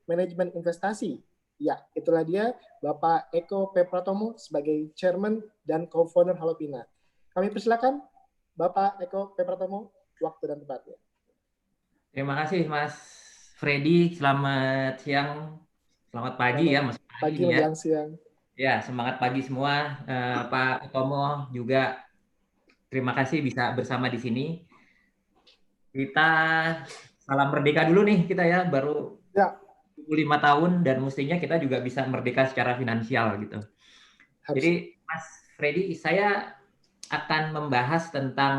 Manajemen Investasi. Ya, itulah dia Bapak Eko P. Pratomo sebagai Chairman dan Co-founder Halopina. Kami persilakan Bapak Eko P. Pratomo, waktu dan tempatnya. Terima kasih Mas Freddy, selamat siang, selamat pagi ya Mas Freddy Pagi ini ya. menjelang siang. Ya, semangat pagi semua. Pak Utomo juga terima kasih bisa bersama di sini. Kita salam merdeka dulu nih kita ya, baru Ya, 25 tahun dan mestinya kita juga bisa merdeka secara finansial gitu. harus. Jadi Mas Freddy, saya akan membahas tentang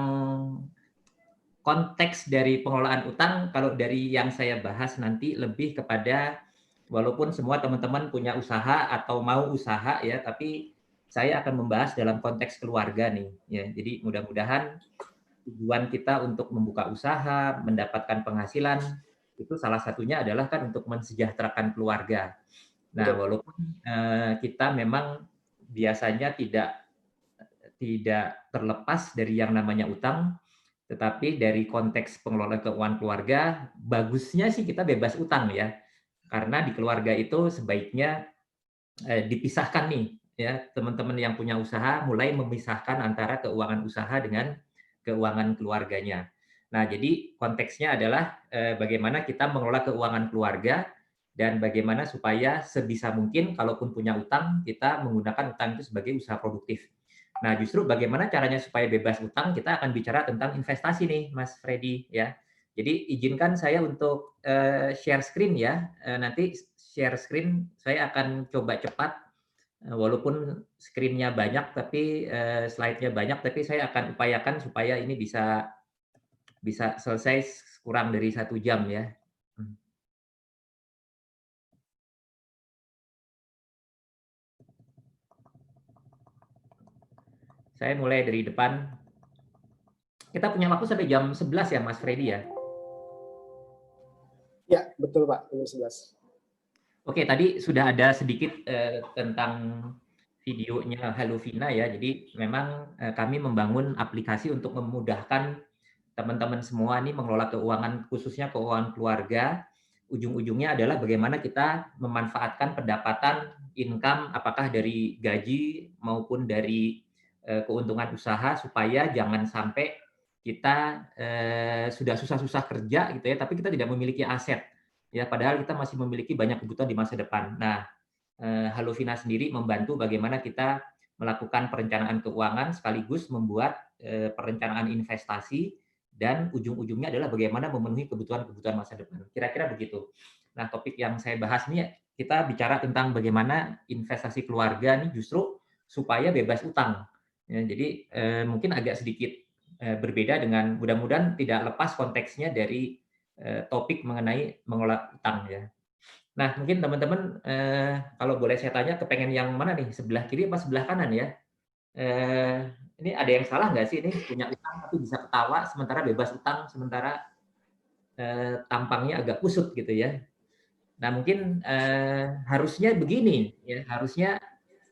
konteks dari pengelolaan utang. Kalau dari yang saya bahas nanti lebih kepada, walaupun semua teman-teman punya usaha atau mau usaha ya, tapi saya akan membahas dalam konteks keluarga nih ya. Jadi mudah-mudahan tujuan kita untuk membuka usaha, mendapatkan penghasilan, itu salah satunya adalah kan untuk mensejahterakan keluarga. Nah, Betul. walaupun kita memang biasanya tidak terlepas dari yang namanya utang, tetapi dari konteks pengelolaan keuangan keluarga, bagusnya sih kita bebas utang ya. Karena di keluarga itu sebaiknya dipisahkan nih ya, teman-teman yang punya usaha mulai memisahkan antara keuangan usaha dengan keuangan keluarganya. Nah, jadi konteksnya adalah bagaimana kita mengelola keuangan keluarga dan bagaimana supaya sebisa mungkin kalaupun punya utang, kita menggunakan utang itu sebagai usaha produktif. Nah, justru bagaimana caranya supaya bebas utang, kita akan bicara tentang investasi nih, Mas Freddy ya. Jadi izinkan saya untuk share screen ya. Nanti share screen saya akan coba cepat, walaupun screen-nya banyak tapi slide-nya banyak, tapi saya akan upayakan supaya ini bisa bisa selesai kurang dari 1 jam ya. Saya mulai dari depan. Kita punya waktu sampai jam 11 ya Mas Freddy ya? Ya, betul Pak, jam 11. Oke, tadi sudah ada sedikit tentang videonya Halo Vina ya. Jadi memang kami membangun aplikasi untuk memudahkan teman-teman semua nih mengelola keuangan, khususnya keuangan keluarga. Ujung-ujungnya adalah bagaimana kita memanfaatkan pendapatan income, apakah dari gaji maupun dari keuntungan usaha, supaya jangan sampai kita sudah susah-susah kerja gitu ya, tapi kita tidak memiliki aset ya, padahal kita masih memiliki banyak kebutuhan di masa depan. Nah, Halovina sendiri membantu bagaimana kita melakukan perencanaan keuangan sekaligus membuat perencanaan investasi, dan ujung-ujungnya adalah bagaimana memenuhi kebutuhan-kebutuhan masa depan. Kira-kira begitu. Nah, topik yang saya bahas ini kita bicara tentang bagaimana investasi keluarga ini justru supaya bebas utang. Ya, jadi mungkin agak sedikit berbeda, dengan mudah-mudahan tidak lepas konteksnya dari topik mengenai mengelola utang ya. Nah, mungkin teman-teman kalau boleh saya tanya, kepengen yang mana nih? Sebelah kiri apa sebelah kanan ya? Ini ada yang salah nggak sih, ini punya utang tapi bisa ketawa, sementara bebas utang, sementara tampangnya agak kusut gitu ya. Nah, mungkin harusnya begini ya, harusnya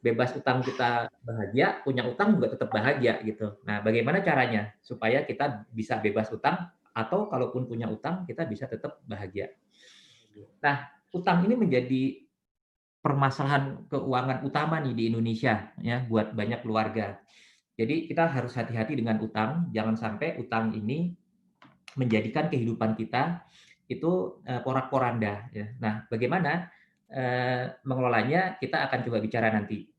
bebas utang kita bahagia, punya utang juga tetap bahagia gitu. Nah, bagaimana caranya supaya kita bisa bebas utang, atau kalaupun punya utang kita bisa tetap bahagia. Nah, utang ini menjadi permasalahan keuangan utama nih di Indonesia ya, buat banyak keluarga. Jadi kita harus hati-hati dengan utang, jangan sampai utang ini menjadikan kehidupan kita itu porak-poranda ya. Nah, bagaimana mengelolanya, kita akan coba bicara nanti.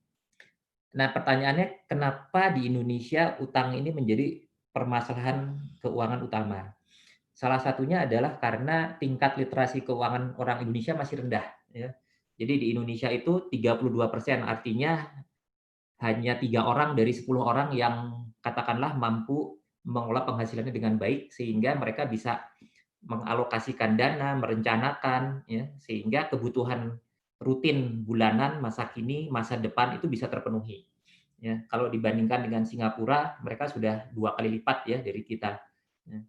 Nah, pertanyaannya, kenapa di Indonesia utang ini menjadi permasalahan keuangan utama? Salah satunya adalah karena tingkat literasi keuangan orang Indonesia masih rendah ya. Jadi di Indonesia itu 32%, artinya hanya 3 orang dari 10 orang yang katakanlah mampu mengelola penghasilannya dengan baik, sehingga mereka bisa mengalokasikan dana, merencanakan ya, sehingga kebutuhan rutin bulanan, masa kini, masa depan itu bisa terpenuhi. Ya, kalau dibandingkan dengan Singapura, mereka sudah 2 kali lipat ya dari kita. Ya.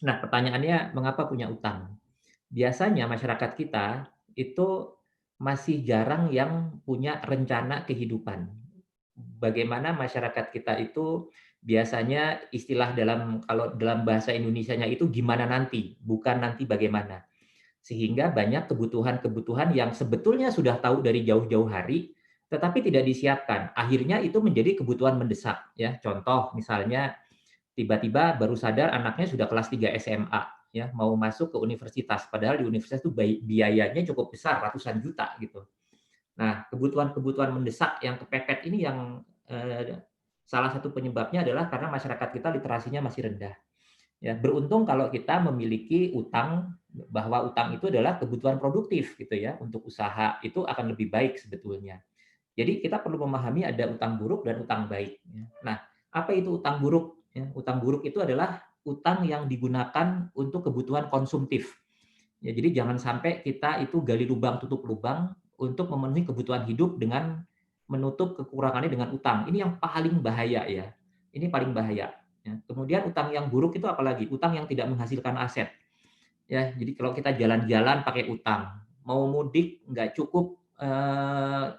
Nah, pertanyaannya, mengapa punya utang? Biasanya masyarakat kita itu masih jarang yang punya rencana kehidupan. Bagaimana masyarakat kita itu biasanya istilah dalam, kalau dalam bahasa Indonesianya itu gimana nanti, bukan nanti bagaimana. Sehingga banyak kebutuhan-kebutuhan yang sebetulnya sudah tahu dari jauh-jauh hari, tetapi tidak disiapkan. Akhirnya itu menjadi kebutuhan mendesak. Ya, contoh misalnya tiba-tiba baru sadar anaknya sudah kelas 3 SMA, ya, mau masuk ke universitas. Padahal di universitas itu biayanya cukup besar, ratusan juta gitu. Nah, kebutuhan-kebutuhan mendesak yang kepepet ini yang salah satu penyebabnya adalah karena masyarakat kita literasinya masih rendah. Ya, beruntung kalau kita memiliki utang, bahwa utang itu adalah kebutuhan produktif gitu ya, untuk usaha itu akan lebih baik sebetulnya. Jadi kita perlu memahami ada utang buruk dan utang baik. Ya. Nah, apa itu utang buruk? Ya, utang buruk itu adalah utang yang digunakan untuk kebutuhan konsumtif. Ya, jadi jangan sampai kita itu gali lubang tutup lubang untuk memenuhi kebutuhan hidup dengan menutup kekurangannya dengan utang. Ini yang paling bahaya ya. Ini paling bahaya. Ya. Kemudian utang yang buruk itu apalagi? Utang yang tidak menghasilkan aset. Ya, jadi kalau kita jalan-jalan pakai utang, mau mudik nggak cukup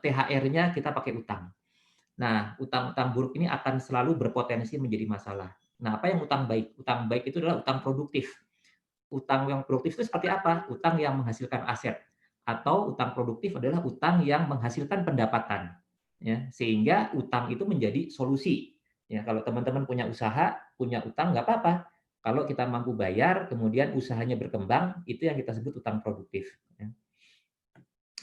THR-nya kita pakai utang. Nah, utang-utang buruk ini akan selalu berpotensi menjadi masalah. Nah, apa yang utang baik? Utang baik itu adalah utang produktif. Utang yang produktif itu seperti apa? Utang yang menghasilkan aset. Atau utang produktif adalah utang yang menghasilkan pendapatan. Ya, sehingga utang itu menjadi solusi. Ya, kalau teman-teman punya usaha, punya utang nggak apa-apa. Kalau kita mampu bayar, kemudian usahanya berkembang, itu yang kita sebut utang produktif. Ya.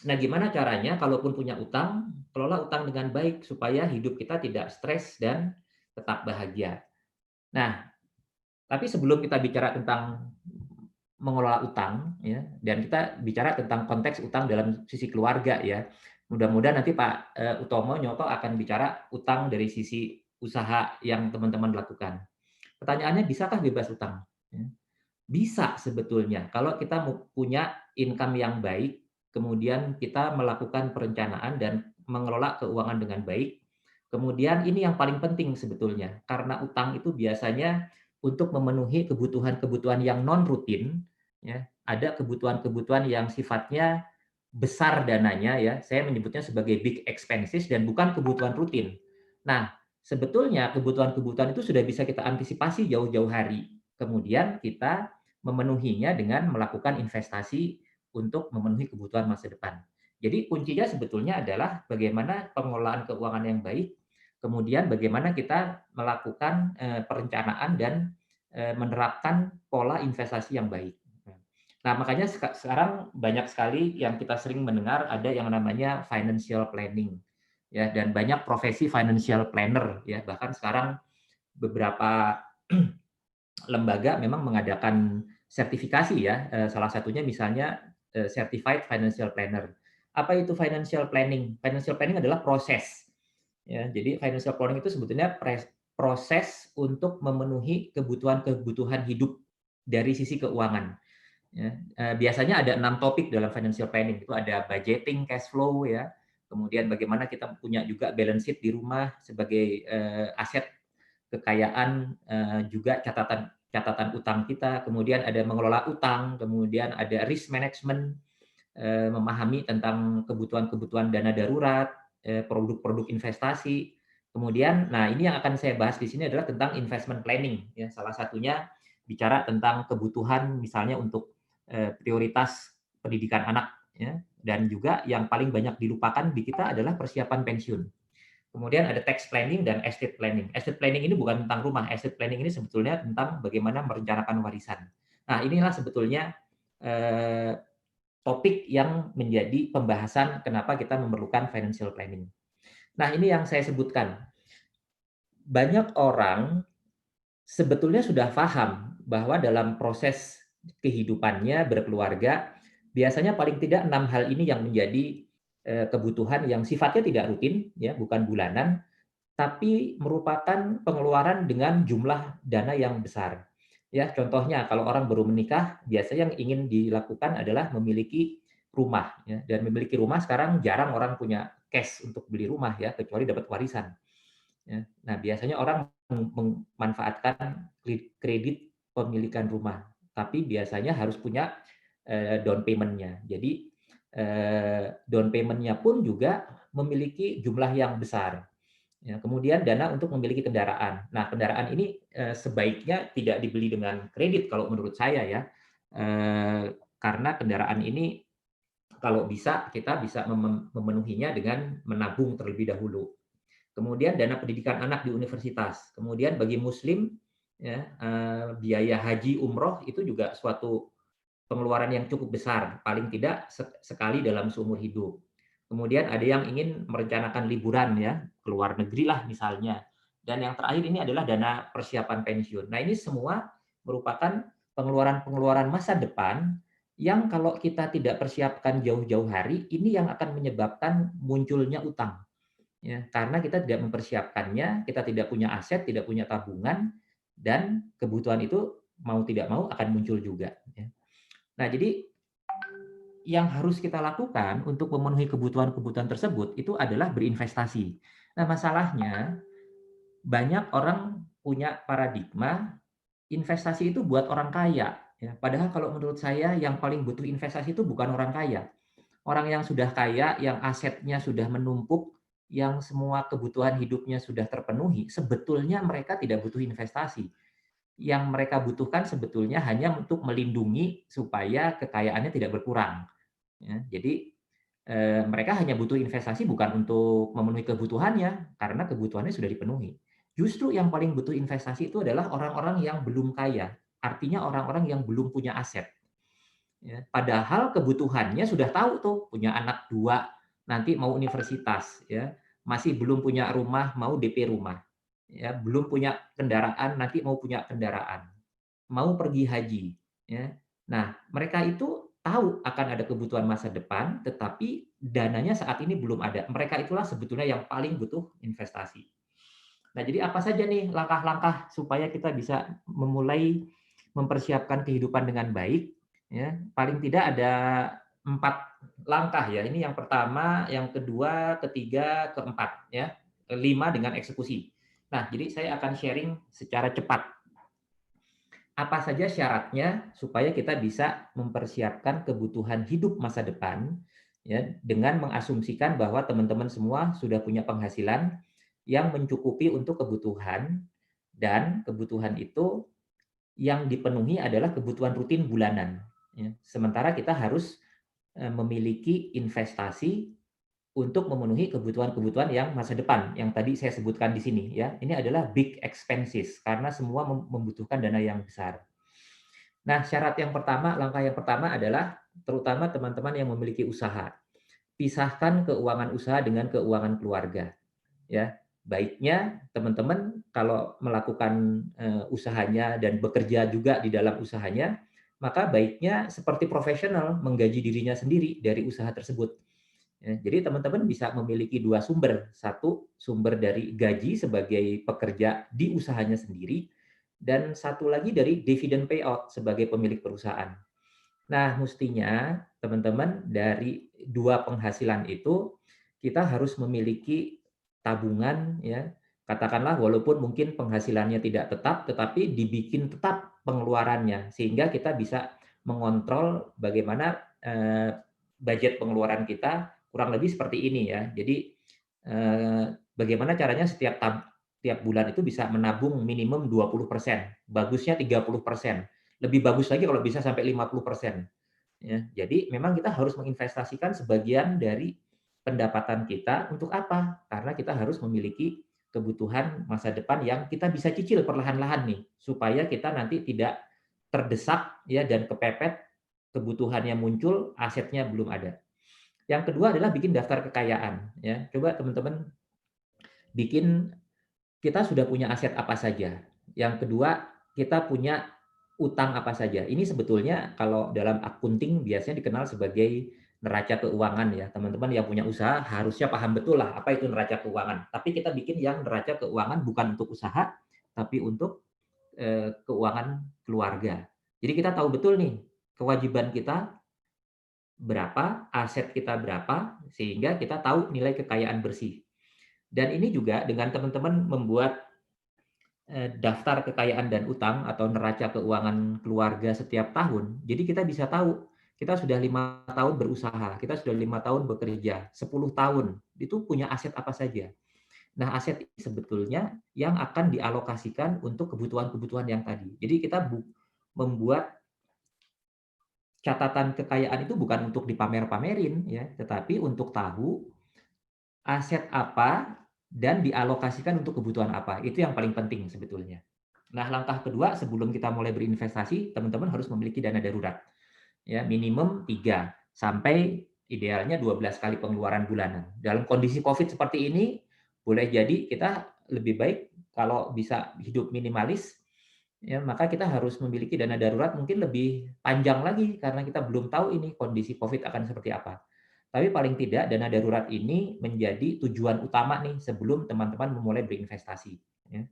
Nah, gimana caranya kalaupun punya utang, kelola utang dengan baik supaya hidup kita tidak stres dan tetap bahagia. Nah, tapi sebelum kita bicara tentang mengelola utang, ya, dan kita bicara tentang konteks utang dalam sisi keluarga, ya. Mudah-mudahan nanti Pak Utomo Nyoto akan bicara utang dari sisi usaha yang teman-teman lakukan. Pertanyaannya, bisakah bebas utang? Ya. Bisa sebetulnya kalau kita punya income yang baik, kemudian kita melakukan perencanaan dan mengelola keuangan dengan baik. Kemudian ini yang paling penting sebetulnya, karena utang itu biasanya untuk memenuhi kebutuhan-kebutuhan yang non rutin, ya. Ada kebutuhan-kebutuhan yang sifatnya besar dananya, ya. Saya menyebutnya sebagai big expenses dan bukan kebutuhan rutin. Nah, sebetulnya kebutuhan-kebutuhan itu sudah bisa kita antisipasi jauh-jauh hari. Kemudian kita memenuhinya dengan melakukan investasi untuk memenuhi kebutuhan masa depan. Jadi kuncinya sebetulnya adalah bagaimana pengelolaan keuangan yang baik, kemudian bagaimana kita melakukan perencanaan dan menerapkan pola investasi yang baik. Nah, makanya sekarang banyak sekali yang kita sering mendengar ada yang namanya financial planning, ya, dan banyak profesi financial planner, ya. Bahkan sekarang beberapa lembaga memang mengadakan sertifikasi, ya, salah satunya misalnya Certified Financial Planner. Apa itu financial planning? Financial planning adalah proses, ya. Jadi financial planning itu sebetulnya proses untuk memenuhi kebutuhan-kebutuhan hidup dari sisi keuangan. Ya, biasanya ada 6 topik dalam financial planning. Itu ada budgeting, cash flow, ya. Kemudian bagaimana kita punya juga balance sheet di rumah sebagai aset kekayaan, juga catatan catatan utang kita. Kemudian ada mengelola utang, kemudian ada risk management, memahami tentang kebutuhan-kebutuhan dana darurat, produk-produk investasi. Kemudian, nah ini yang akan saya bahas di sini adalah tentang investment planning. Ya, salah satunya bicara tentang kebutuhan misalnya untuk prioritas pendidikan anak, ya, dan juga yang paling banyak dilupakan di kita adalah persiapan pensiun. Kemudian ada tax planning dan estate planning. Estate planning ini bukan tentang rumah, estate planning ini sebetulnya tentang bagaimana merencanakan warisan. Nah, inilah sebetulnya eh, topik yang menjadi pembahasan kenapa kita memerlukan financial planning. Nah, ini yang saya sebutkan. Banyak orang sebetulnya sudah paham bahwa dalam proses kehidupannya berkeluarga, biasanya paling tidak 6 hal ini yang menjadi kebutuhan yang sifatnya tidak rutin, ya, bukan bulanan, tapi merupakan pengeluaran dengan jumlah dana yang besar. Ya, contohnya kalau orang baru menikah, biasanya yang ingin dilakukan adalah memiliki rumah, ya. Dan memiliki rumah sekarang jarang orang punya cash untuk beli rumah, ya, kecuali dapat warisan. Ya. Nah, biasanya orang memanfaatkan kredit pemilikan rumah, tapi biasanya harus punya down payment-nya. Jadi down payment-nya pun juga memiliki jumlah yang besar. Ya, kemudian dana untuk memiliki kendaraan. Nah, kendaraan ini sebaiknya tidak dibeli dengan kredit kalau menurut saya, ya. karena kendaraan ini kalau bisa kita bisa memenuhinya dengan menabung terlebih dahulu. Kemudian dana pendidikan anak di universitas. Kemudian bagi muslim ya, biaya haji umroh itu juga suatu pengeluaran yang cukup besar, paling tidak sekali dalam seumur hidup. Kemudian ada yang ingin merencanakan liburan ya, ke luar negeri lah misalnya. Dan yang terakhir ini adalah dana persiapan pensiun. Nah, ini semua merupakan pengeluaran-pengeluaran masa depan yang kalau kita tidak persiapkan jauh-jauh hari, ini yang akan menyebabkan munculnya utang. Ya, karena kita tidak mempersiapkannya, kita tidak punya aset, tidak punya tabungan, dan kebutuhan itu mau tidak mau akan muncul juga. Ya. Nah, jadi yang harus kita lakukan untuk memenuhi kebutuhan-kebutuhan tersebut itu adalah berinvestasi. Nah, masalahnya banyak orang punya paradigma investasi itu buat orang kaya. Ya. Padahal kalau menurut saya yang paling butuh investasi itu bukan orang kaya. Orang yang sudah kaya, yang asetnya sudah menumpuk, yang semua kebutuhan hidupnya sudah terpenuhi, sebetulnya mereka tidak butuh investasi. Yang mereka butuhkan sebetulnya hanya untuk melindungi supaya kekayaannya tidak berkurang. Ya, jadi mereka hanya butuh investasi bukan untuk memenuhi kebutuhannya, karena kebutuhannya sudah dipenuhi. Justru yang paling butuh investasi itu adalah orang-orang yang belum kaya, artinya orang-orang yang belum punya aset. Ya, padahal kebutuhannya sudah tahu tuh, punya anak 2, nanti mau universitas, ya, masih belum punya rumah, mau DP rumah, ya, belum punya kendaraan, nanti mau punya kendaraan, mau pergi haji, ya. Nah, mereka itu tahu akan ada kebutuhan masa depan, tetapi dananya saat ini belum ada. Mereka itulah sebetulnya yang paling butuh investasi. Nah, jadi apa saja nih langkah-langkah supaya kita bisa memulai mempersiapkan kehidupan dengan baik? Ya, paling tidak ada 4 langkah ya. Ini yang pertama, yang kedua, ketiga, keempat ya. Kelima dengan eksekusi. Nah, jadi saya akan sharing secara cepat. Apa saja syaratnya supaya kita bisa mempersiapkan kebutuhan hidup masa depan ya dengan mengasumsikan bahwa teman-teman semua sudah punya penghasilan yang mencukupi untuk kebutuhan, dan kebutuhan itu yang dipenuhi adalah kebutuhan rutin bulanan. Ya. Sementara kita harus memiliki investasi untuk memenuhi kebutuhan-kebutuhan yang masa depan, yang tadi saya sebutkan di sini. Ya, ini adalah big expenses karena semua membutuhkan dana yang besar. Nah, syarat yang pertama, langkah yang pertama adalah terutama teman-teman yang memiliki usaha. Pisahkan keuangan usaha dengan keuangan keluarga. Ya, baiknya teman-teman kalau melakukan usahanya dan bekerja juga di dalam usahanya, maka baiknya seperti profesional menggaji dirinya sendiri dari usaha tersebut. Ya, jadi teman-teman bisa memiliki 2 sumber. Satu sumber dari gaji sebagai pekerja di usahanya sendiri, dan satu lagi dari dividen payout sebagai pemilik perusahaan. Nah, mestinya teman-teman dari 2 penghasilan itu kita harus memiliki tabungan ya. Katakanlah walaupun mungkin penghasilannya tidak tetap, tetapi dibikin tetap pengeluarannya sehingga kita bisa mengontrol bagaimana budget pengeluaran kita kurang lebih seperti ini ya. Jadi bagaimana caranya tiap bulan itu bisa menabung minimum 20%, bagusnya 30%. Lebih bagus lagi kalau bisa sampai 50%. Ya, jadi memang kita harus menginvestasikan sebagian dari pendapatan kita untuk apa? Karena kita harus memiliki kebutuhan masa depan yang kita bisa cicil perlahan-lahan nih, supaya kita nanti tidak terdesak ya dan kepepet, kebutuhannya muncul, asetnya belum ada. Yang kedua adalah bikin daftar kekayaan ya. Coba teman-teman bikin, kita sudah punya aset apa saja. Yang kedua, kita punya utang apa saja. Ini sebetulnya kalau dalam akunting biasanya dikenal sebagai neraca keuangan ya. Teman-teman yang punya usaha harusnya paham betul lah apa itu neraca keuangan. Tapi kita bikin yang neraca keuangan bukan untuk usaha, tapi untuk keuangan keluarga. Jadi kita tahu betul nih kewajiban kita berapa, aset kita berapa, sehingga kita tahu nilai kekayaan bersih. Dan ini juga dengan teman-teman membuat daftar kekayaan dan utang atau neraca keuangan keluarga setiap tahun, jadi kita bisa tahu kita sudah 5 tahun berusaha, kita sudah 5 tahun bekerja, 10 tahun itu punya aset apa saja. Nah, aset ini sebetulnya yang akan dialokasikan untuk kebutuhan-kebutuhan yang tadi. Jadi kita membuat catatan kekayaan itu bukan untuk dipamer-pamerin ya, tetapi untuk tahu aset apa dan dialokasikan untuk kebutuhan apa. Itu yang paling penting sebetulnya. Nah, langkah kedua sebelum kita mulai berinvestasi, teman-teman harus memiliki dana darurat. Ya, minimum 3 sampai idealnya 12 kali pengeluaran bulanan. Dalam kondisi Covid seperti ini, boleh jadi kita lebih baik kalau bisa hidup minimalis, ya maka kita harus memiliki dana darurat mungkin lebih panjang lagi karena kita belum tahu ini kondisi Covid akan seperti apa. Tapi paling tidak dana darurat ini menjadi tujuan utama nih sebelum teman-teman memulai berinvestasi. Ya.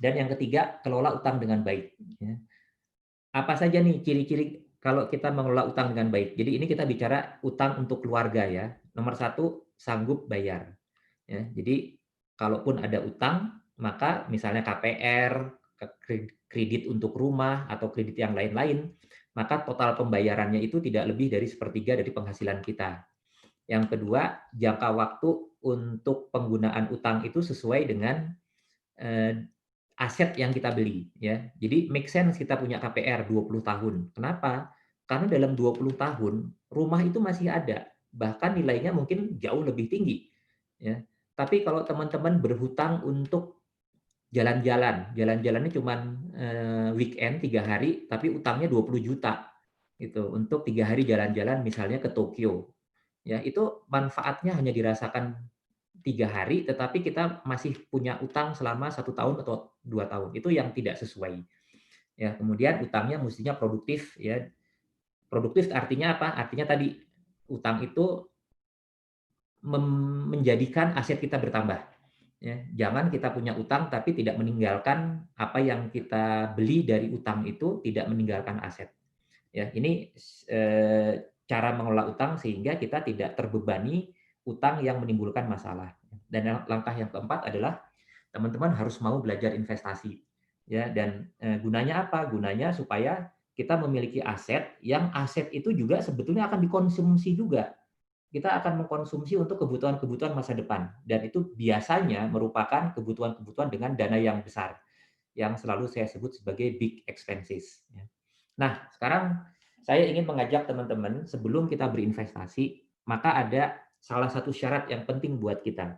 Dan yang ketiga, kelola utang dengan baik. Ya. Apa saja nih ciri-ciri kalau kita mengelola utang dengan baik? Jadi ini kita bicara utang untuk keluarga ya. Nomor satu, sanggup bayar. Ya, jadi kalaupun ada utang, maka misalnya KPR, kredit untuk rumah atau kredit yang lain-lain, maka total pembayarannya itu tidak lebih dari sepertiga dari penghasilan kita. Yang kedua, jangka waktu untuk penggunaan utang itu sesuai dengan eh, aset yang kita beli ya. Jadi make sense kita punya KPR 20 tahun. Kenapa? Karena dalam 20 tahun rumah itu masih ada, bahkan nilainya mungkin jauh lebih tinggi ya. Tapi kalau teman-teman berhutang untuk jalan-jalan, jalan-jalannya cuma weekend 3 hari, tapi utangnya 20 juta gitu untuk 3 hari jalan-jalan misalnya ke Tokyo ya, itu manfaatnya hanya dirasakan 3 hari, tetapi kita masih punya utang selama 1 tahun atau 2 tahun. Itu yang tidak sesuai. Ya, kemudian utangnya mestinya produktif. Ya, produktif artinya apa? Artinya tadi utang itu menjadikan aset kita bertambah. Ya, jangan kita punya utang tapi tidak meninggalkan apa yang kita beli dari utang itu tidak meninggalkan aset. Ya, ini cara mengelola utang sehingga kita tidak terbebani utang yang menimbulkan masalah. Dan langkah yang keempat adalah teman-teman harus mau belajar investasi. Ya, dan gunanya apa? Gunanya supaya kita memiliki aset yang aset itu juga sebetulnya akan dikonsumsi juga. Kita akan mengkonsumsi untuk kebutuhan-kebutuhan masa depan dan itu biasanya merupakan kebutuhan-kebutuhan dengan dana yang besar yang selalu saya sebut sebagai big expenses. Nah, sekarang saya ingin mengajak teman-teman sebelum kita berinvestasi, maka ada salah satu syarat yang penting buat kita.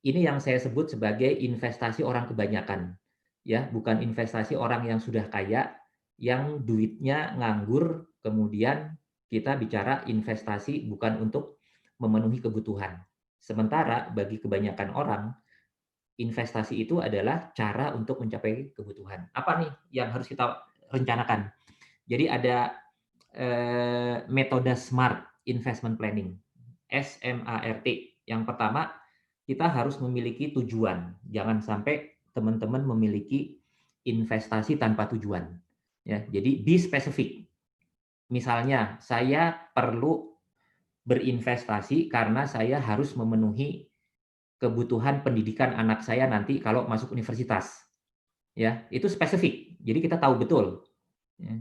Ini yang saya sebut sebagai investasi orang kebanyakan. Ya, bukan investasi orang yang sudah kaya, yang duitnya nganggur, kemudian kita bicara investasi bukan untuk memenuhi kebutuhan. Sementara bagi kebanyakan orang, investasi itu adalah cara untuk mencapai kebutuhan. Apa nih yang harus kita rencanakan? Jadi ada metode SMART investment planning, SMART. Yang pertama, kita harus memiliki tujuan. Jangan sampai teman-teman memiliki investasi tanpa tujuan. Ya, jadi be specific. Misalnya, saya perlu berinvestasi karena saya harus memenuhi kebutuhan pendidikan anak saya nanti kalau masuk universitas. Ya, itu spesifik. Jadi kita tahu betul. Ya.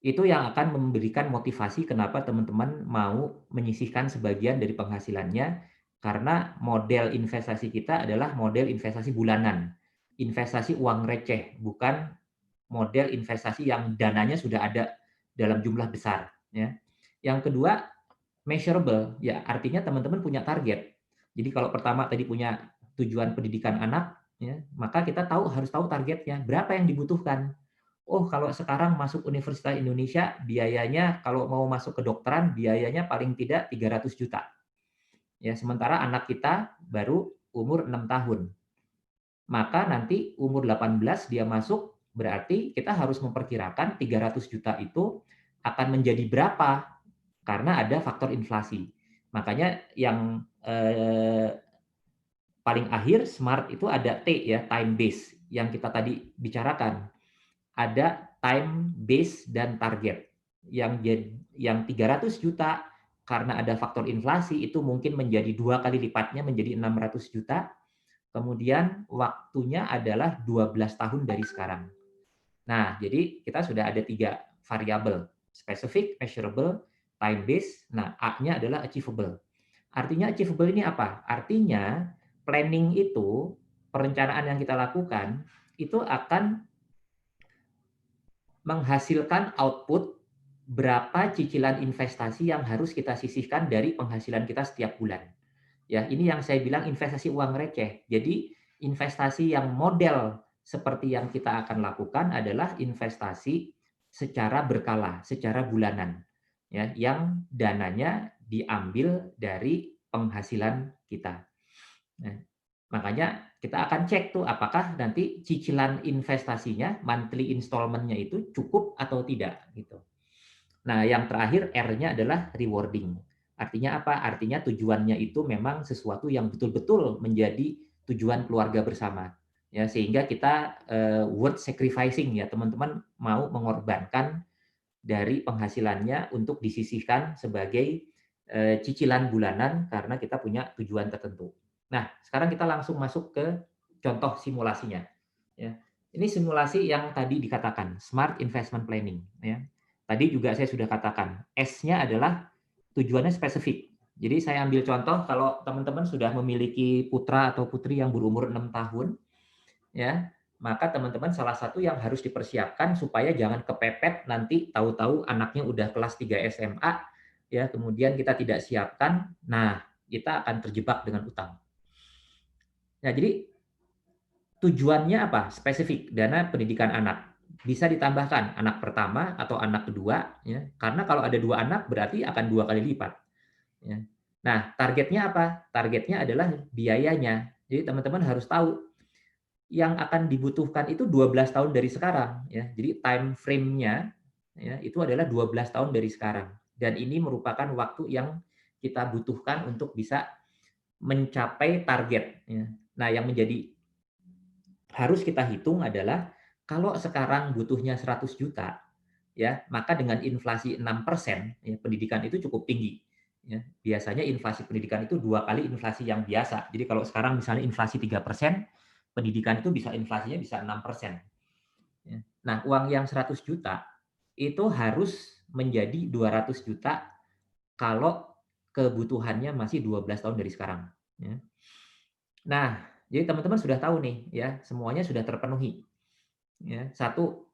Itu yang akan memberikan motivasi kenapa teman-teman mau menyisihkan sebagian dari penghasilannya, karena model investasi kita adalah model investasi bulanan, investasi uang receh, bukan model investasi yang dananya sudah ada dalam jumlah besar. Ya. Yang kedua, measurable, ya artinya teman-teman punya target. Jadi kalau pertama tadi punya tujuan pendidikan anak, ya, maka kita harus tahu targetnya, berapa yang dibutuhkan. Oh, kalau sekarang masuk Universitas Indonesia, biayanya kalau mau masuk kedokteran, biayanya paling tidak 300 juta. Ya, sementara anak kita baru umur 6 tahun. Maka nanti umur 18 dia masuk, berarti kita harus memperkirakan 300 juta itu akan menjadi berapa karena ada faktor inflasi. Makanya yang paling akhir smart itu ada T ya, time base yang kita tadi bicarakan. Ada time base dan target. Yang 300 juta karena ada faktor inflasi itu mungkin menjadi 2 kali lipatnya menjadi 600 juta. Kemudian waktunya adalah 12 tahun dari sekarang. Nah, jadi kita sudah ada 3 variabel, specific, measurable, time base. Nah, A-nya adalah achievable. Artinya achievable ini apa? Artinya planning itu, perencanaan yang kita lakukan itu akan menghasilkan output berapa cicilan investasi yang harus kita sisihkan dari penghasilan kita setiap bulan. Ya, ini yang saya bilang investasi uang receh. Jadi investasi yang model seperti yang kita akan lakukan adalah investasi secara berkala, secara bulanan. Ya, yang dananya diambil dari penghasilan kita. Nah, makanya kita akan cek tuh apakah nanti cicilan investasinya, monthly installment-nya itu cukup atau tidak gitu. Nah, yang terakhir R-nya adalah rewarding. Artinya apa? Artinya tujuannya itu memang sesuatu yang betul-betul menjadi tujuan keluarga bersama. Ya, sehingga kita worth sacrificing ya, teman-teman mau mengorbankan dari penghasilannya untuk disisihkan sebagai cicilan bulanan karena kita punya tujuan tertentu. Nah, sekarang kita langsung masuk ke contoh simulasinya. Ya. Ini simulasi yang tadi dikatakan smart investment planning. Ya. Tadi juga saya sudah katakan S-nya adalah tujuannya spesifik. Jadi saya ambil contoh kalau teman-teman sudah memiliki putra atau putri yang berumur 6 tahun, ya, maka teman-teman salah satu yang harus dipersiapkan supaya jangan kepepet nanti tahu-tahu anaknya udah kelas 3 SMA, ya, kemudian kita tidak siapkan, nah kita akan terjebak dengan utang. Nah, jadi tujuannya apa? Spesifik, dana pendidikan anak. Bisa ditambahkan anak pertama atau anak kedua, ya, karena kalau ada 2 anak berarti akan 2 kali lipat. Ya. Nah, targetnya apa? Targetnya adalah biayanya. Jadi teman-teman harus tahu yang akan dibutuhkan itu 12 tahun dari sekarang. Ya. Jadi time frame-nya ya, itu adalah 12 tahun dari sekarang. Dan ini merupakan waktu yang kita butuhkan untuk bisa mencapai target. Ya. Nah, yang menjadi harus kita hitung adalah kalau sekarang butuhnya 100 juta, ya, maka dengan inflasi 6%, ya, pendidikan itu cukup tinggi. Ya. Biasanya inflasi pendidikan itu 2 kali inflasi yang biasa. Jadi kalau sekarang misalnya inflasi 3%, pendidikan itu bisa inflasinya bisa 6%. Ya. Nah, uang yang 100 juta itu harus menjadi 200 juta kalau kebutuhannya masih 12 tahun dari sekarang. Ya. Nah, jadi teman-teman sudah tahu nih, ya, semuanya sudah terpenuhi. Ya. Satu,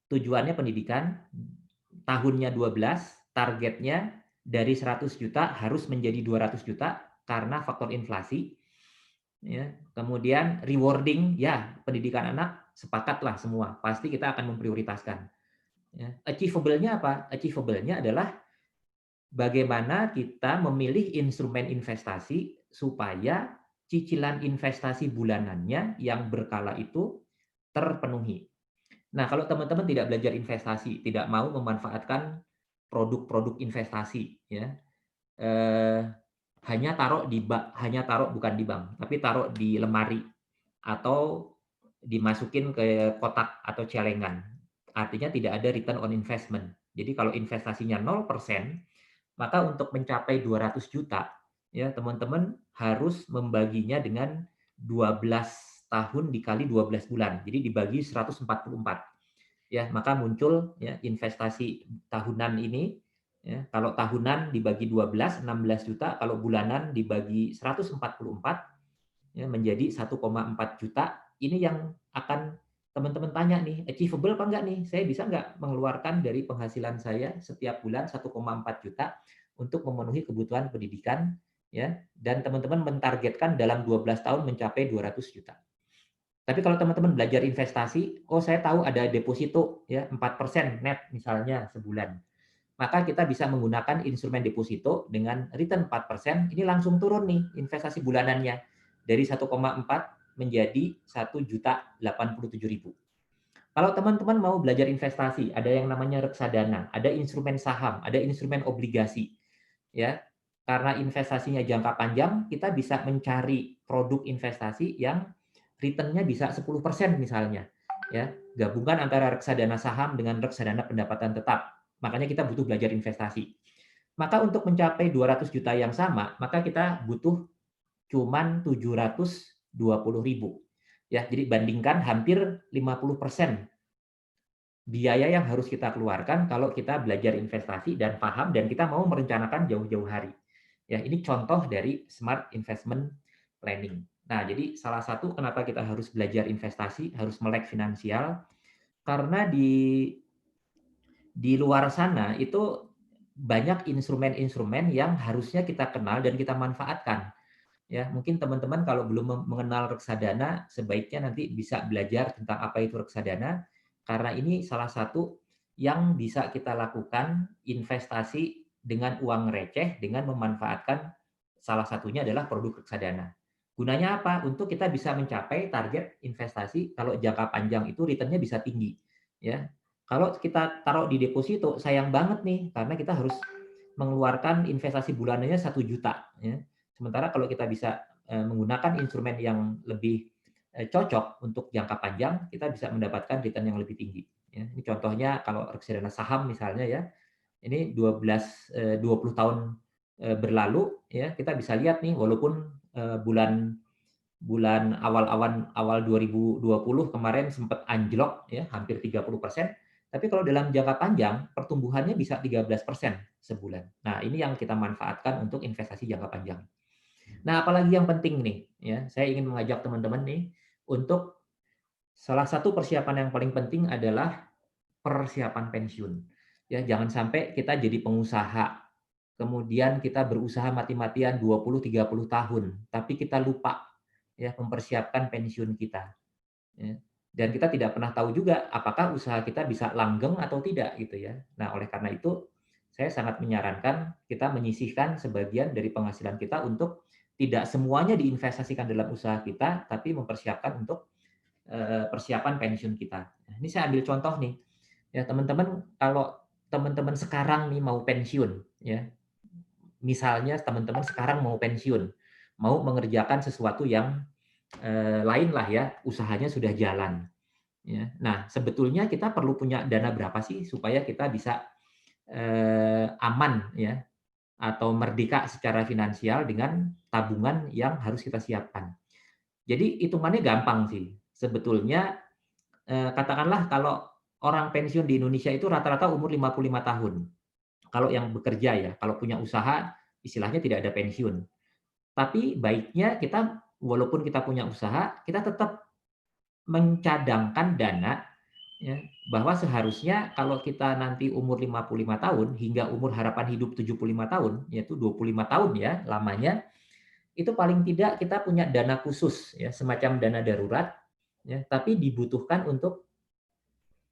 tujuannya pendidikan, tahunnya 12, targetnya dari 100 juta harus menjadi 200 juta karena faktor inflasi. Ya. Kemudian rewarding, ya, pendidikan anak sepakatlah semua, pasti kita akan memprioritaskan. Ya. Achievable-nya apa? Achievable-nya adalah bagaimana kita memilih instrumen investasi supaya cicilan investasi bulanannya yang berkala itu terpenuhi. Nah, kalau teman-teman tidak belajar investasi, tidak mau memanfaatkan produk-produk investasi, ya, eh, hanya taruh di bank, hanya taruh bukan di bank, tapi taruh di lemari atau dimasukin ke kotak atau celengan. Artinya tidak ada return on investment. Jadi kalau investasinya 0%, maka untuk mencapai 200 juta, ya teman-teman harus membaginya dengan 12 tahun dikali 12 bulan. Jadi dibagi 144. Ya, maka muncul ya investasi tahunan ini, ya, kalau tahunan dibagi 12, 16 juta, kalau bulanan dibagi 144, ya, menjadi 1,4 juta. Ini yang akan teman-teman tanya nih, achievable apa enggak nih? Saya bisa enggak mengeluarkan dari penghasilan saya setiap bulan 1,4 juta untuk memenuhi kebutuhan pendidikan, ya, dan teman-teman mentargetkan dalam 12 tahun mencapai 200 juta. Tapi kalau teman-teman belajar investasi, oh saya tahu ada deposito ya 4% net misalnya sebulan. Maka kita bisa menggunakan instrumen deposito dengan return 4%, ini langsung turun nih investasi bulanannya dari 1,4 menjadi 1.087.000. Kalau teman-teman mau belajar investasi, ada yang namanya reksadana, ada instrumen saham, ada instrumen obligasi. Ya. Karena investasinya jangka panjang, kita bisa mencari produk investasi yang return-nya bisa 10% misalnya. Ya, gabungan antara reksadana saham dengan reksadana pendapatan tetap. Makanya kita butuh belajar investasi. Maka untuk mencapai 200 juta yang sama, maka kita butuh cuman 720.000. Ya, jadi bandingkan hampir 50% biaya yang harus kita keluarkan kalau kita belajar investasi dan paham dan kita mau merencanakan jauh-jauh hari. Ya, ini contoh dari smart investment planning. Nah, jadi salah satu kenapa kita harus belajar investasi, harus melek finansial, karena di di luar sana itu banyak instrumen-instrumen yang harusnya kita kenal dan kita manfaatkan. Ya, mungkin teman-teman kalau belum mengenal reksadana, sebaiknya nanti bisa belajar tentang apa itu reksadana, karena ini salah satu yang bisa kita lakukan investasi dengan uang receh dengan memanfaatkan salah satunya adalah produk reksadana. Gunanya apa? Untuk kita bisa mencapai target investasi kalau jangka panjang itu return-nya bisa tinggi. Ya, kalau kita taruh di deposito sayang banget nih, karena kita harus mengeluarkan investasi bulanannya 1 juta. Ya. Sementara kalau kita bisa menggunakan instrumen yang lebih cocok untuk jangka panjang, kita bisa mendapatkan return yang lebih tinggi. Ya. Ini contohnya kalau reksadana saham misalnya ya, ini 20 tahun berlalu ya, kita bisa lihat nih walaupun bulan bulan awal 2020 kemarin sempat anjlok ya hampir 30%, tapi kalau dalam jangka panjang pertumbuhannya bisa 13% sebulan. Nah, ini yang kita manfaatkan untuk investasi jangka panjang. Nah, apalagi yang penting nih ya, saya ingin mengajak teman-teman nih untuk salah satu persiapan yang paling penting adalah persiapan pensiun. Ya, jangan sampai kita jadi pengusaha, kemudian kita berusaha mati-matian 20-30 tahun, tapi kita lupa ya mempersiapkan pensiun kita. Ya. Dan kita tidak pernah tahu juga apakah usaha kita bisa langgeng atau tidak gitu ya. Nah, oleh karena itu saya sangat menyarankan kita menyisihkan sebagian dari penghasilan kita untuk tidak semuanya diinvestasikan dalam usaha kita, tapi mempersiapkan untuk persiapan pensiun kita. Nah, ini saya ambil contoh nih, ya teman-teman kalau teman-teman sekarang nih mau pensiun, ya misalnya teman-teman sekarang mau pensiun, mau mengerjakan sesuatu yang lain lah ya, usahanya sudah jalan. Ya. Nah, sebetulnya kita perlu punya dana berapa sih supaya kita bisa aman ya atau merdeka secara finansial dengan tabungan yang harus kita siapkan. Jadi hitungannya gampang sih. Sebetulnya katakanlah kalau orang pensiun di Indonesia itu rata-rata umur 55 tahun. Kalau yang bekerja ya, kalau punya usaha istilahnya tidak ada pensiun. Tapi baiknya kita walaupun kita punya usaha, kita tetap mencadangkan dana ya, bahwa seharusnya kalau kita nanti umur 55 tahun hingga umur harapan hidup 75 tahun, yaitu 25 tahun ya lamanya, itu paling tidak kita punya dana khusus ya, semacam dana darurat ya, tapi dibutuhkan untuk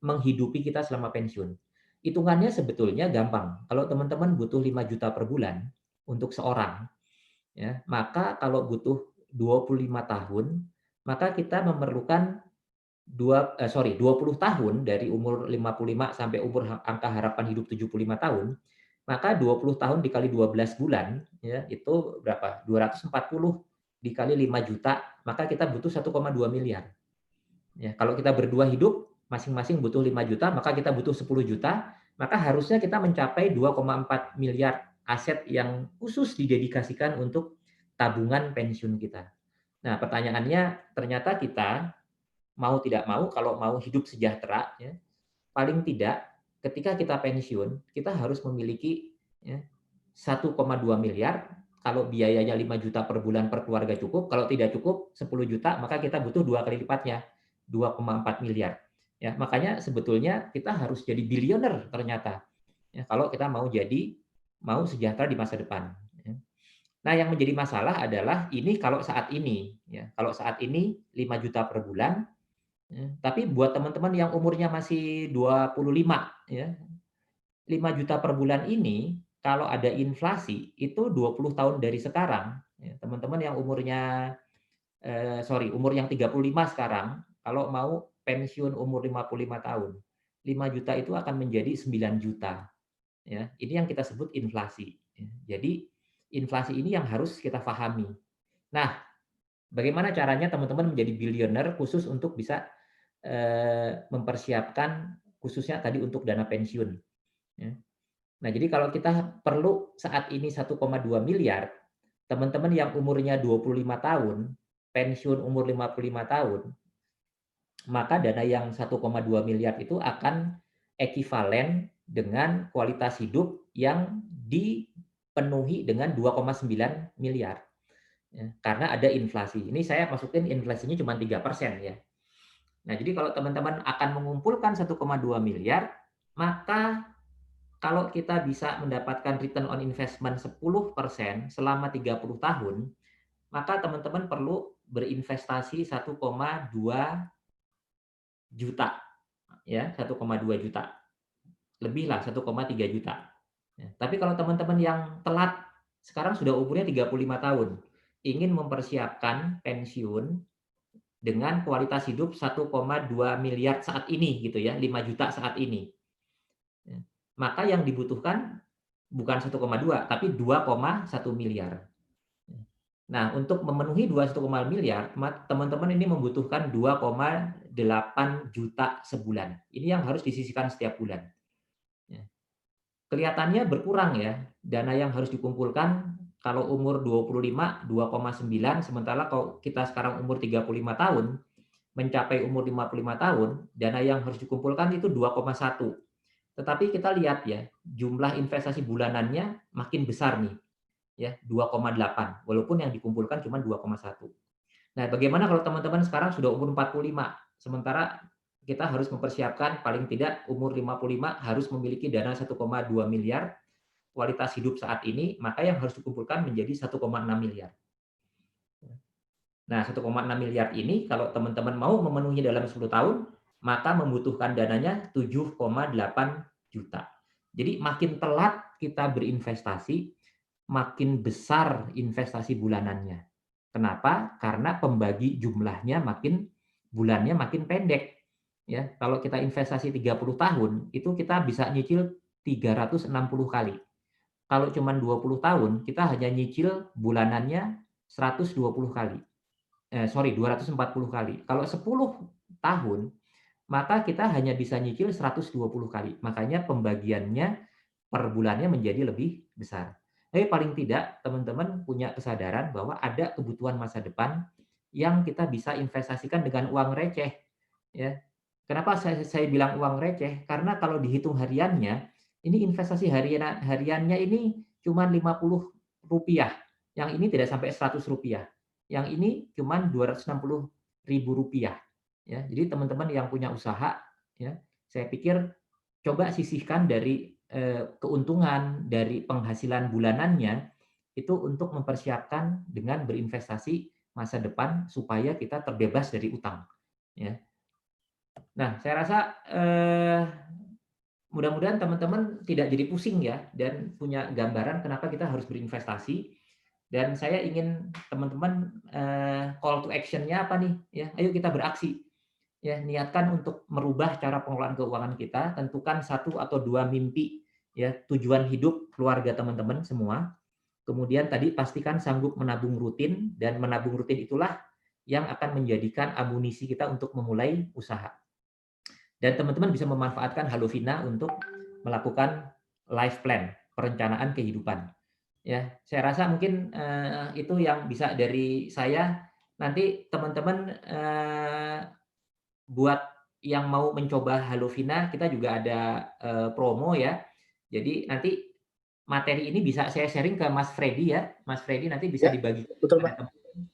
menghidupi kita selama pensiun. Hitungannya sebetulnya gampang. Kalau teman-teman butuh 5 juta per bulan untuk seorang, ya, maka kalau butuh 25 tahun, maka kita memerlukan 20 tahun dari umur 55 sampai umur angka harapan hidup 75 tahun, maka 20 tahun dikali 12 bulan, ya, itu berapa? 240 dikali 5 juta, maka kita butuh 1,2 miliar. Ya, kalau kita berdua hidup, masing-masing butuh 5 juta, maka kita butuh 10 juta, maka harusnya kita mencapai 2,4 miliar aset yang khusus didedikasikan untuk tabungan pensiun kita. Nah, pertanyaannya ternyata kita mau tidak mau kalau mau hidup sejahtera ya, paling tidak ketika kita pensiun, kita harus memiliki ya, 1,2 miliar. Kalau biayanya 5 juta per bulan per keluarga cukup, kalau tidak cukup 10 juta, maka kita butuh 2 kali lipatnya, 2,4 miliar. Ya, makanya sebetulnya kita harus jadi bilioner ternyata. Ya, kalau kita mau sejahtera di masa depan. Ya. Nah, yang menjadi masalah adalah ini kalau saat ini, ya. Kalau saat ini 5 juta per bulan, ya. Tapi buat teman-teman yang umurnya masih 25, ya, 5 juta per bulan ini kalau ada inflasi itu 20 tahun dari sekarang, ya, teman-teman yang umurnya umur yang 35 sekarang, kalau mau pensiun umur 55 tahun, 5 juta itu akan menjadi 9 juta. Ya. Ini yang kita sebut inflasi. Ya. Jadi inflasi ini yang harus kita pahami. Nah, bagaimana caranya teman-teman menjadi bilioner khusus untuk bisa mempersiapkan khususnya tadi untuk dana pensiun. Ya. Nah, jadi kalau kita perlu saat ini 1,2 miliar, teman-teman yang umurnya 25 tahun, pensiun umur 55 tahun, maka dana yang 1,2 miliar itu akan ekivalen dengan kualitas hidup yang dipenuhi dengan 2,9 miliar. Ya, karena ada inflasi. Ini saya masukin inflasinya cuma 3% ya. Nah, jadi kalau teman-teman akan mengumpulkan 1,2 miliar, maka kalau kita bisa mendapatkan return on investment 10% selama 30 tahun, maka teman-teman perlu berinvestasi 1,2 juta, ya, 1,2 juta. Lebih lah, 1,3 juta. Ya, tapi kalau teman-teman yang telat, sekarang sudah umurnya 35 tahun, ingin mempersiapkan pensiun dengan kualitas hidup 1,2 miliar saat ini gitu ya, 5 juta saat ini. Ya, maka yang dibutuhkan bukan 1,2 tapi 2,1 miliar. Nah, untuk memenuhi 2,1 miliar, teman-teman ini membutuhkan 2,8 juta sebulan. Ini yang harus disisihkan setiap bulan. Ya. Kelihatannya berkurang ya, dana yang harus dikumpulkan kalau umur 25, 2,9, sementara kalau kita sekarang umur 35 tahun, mencapai umur 55 tahun, dana yang harus dikumpulkan itu 2,1. Tetapi kita lihat ya, jumlah investasi bulanannya makin besar nih, ya 2,8, walaupun yang dikumpulkan cuma 2,1. Nah, bagaimana kalau teman-teman sekarang sudah umur 45, sementara kita harus mempersiapkan paling tidak umur 55 harus memiliki dana 1,2 miliar kualitas hidup saat ini, maka yang harus dikumpulkan menjadi 1,6 miliar. Nah, 1,6 miliar ini kalau teman-teman mau memenuhi dalam 10 tahun, maka membutuhkan dananya 7,8 juta. Jadi makin telat kita berinvestasi, makin besar investasi bulanannya. Kenapa? Karena pembagi jumlahnya bulannya makin pendek. Ya, kalau kita investasi 30 tahun, itu kita bisa nyicil 360 kali. Kalau cuma 20 tahun, kita hanya nyicil bulanannya 120 kali. 240 kali. Kalau 10 tahun, maka kita hanya bisa nyicil 120 kali. Makanya pembagiannya per bulannya menjadi lebih besar. Tapi paling tidak teman-teman punya kesadaran bahwa ada kebutuhan masa depan yang kita bisa investasikan dengan uang receh. Ya. Kenapa saya bilang uang receh? Karena kalau dihitung hariannya, ini investasi hariannya ini cuma Rp50. Yang ini tidak sampai Rp100. Yang ini cuma Rp260.000. Ya, jadi teman-teman yang punya usaha, ya, saya pikir coba sisihkan dari keuntungan dari penghasilan bulanannya itu untuk mempersiapkan dengan berinvestasi masa depan supaya kita terbebas dari utang. Ya. Nah, saya rasa mudah-mudahan teman-teman tidak jadi pusing ya dan punya gambaran kenapa kita harus berinvestasi. Dan saya ingin teman-teman call to action-nya apa nih? Ya, ayo kita beraksi. Ya, niatkan untuk merubah cara pengelolaan keuangan kita, tentukan 1 atau 2 mimpi, ya, tujuan hidup keluarga teman-teman semua. Kemudian tadi pastikan sanggup menabung rutin, dan menabung rutin itulah yang akan menjadikan amunisi kita untuk memulai usaha. Dan teman-teman bisa memanfaatkan Halovina untuk melakukan life plan, perencanaan kehidupan. Ya, saya rasa mungkin itu yang bisa dari saya. Nanti teman-teman buat yang mau mencoba Halovina, kita juga ada promo ya. Jadi nanti materi ini bisa saya sharing ke Mas Freddy ya. Mas Freddy nanti bisa Ya, dibagi betul kepada Pak. teman-teman.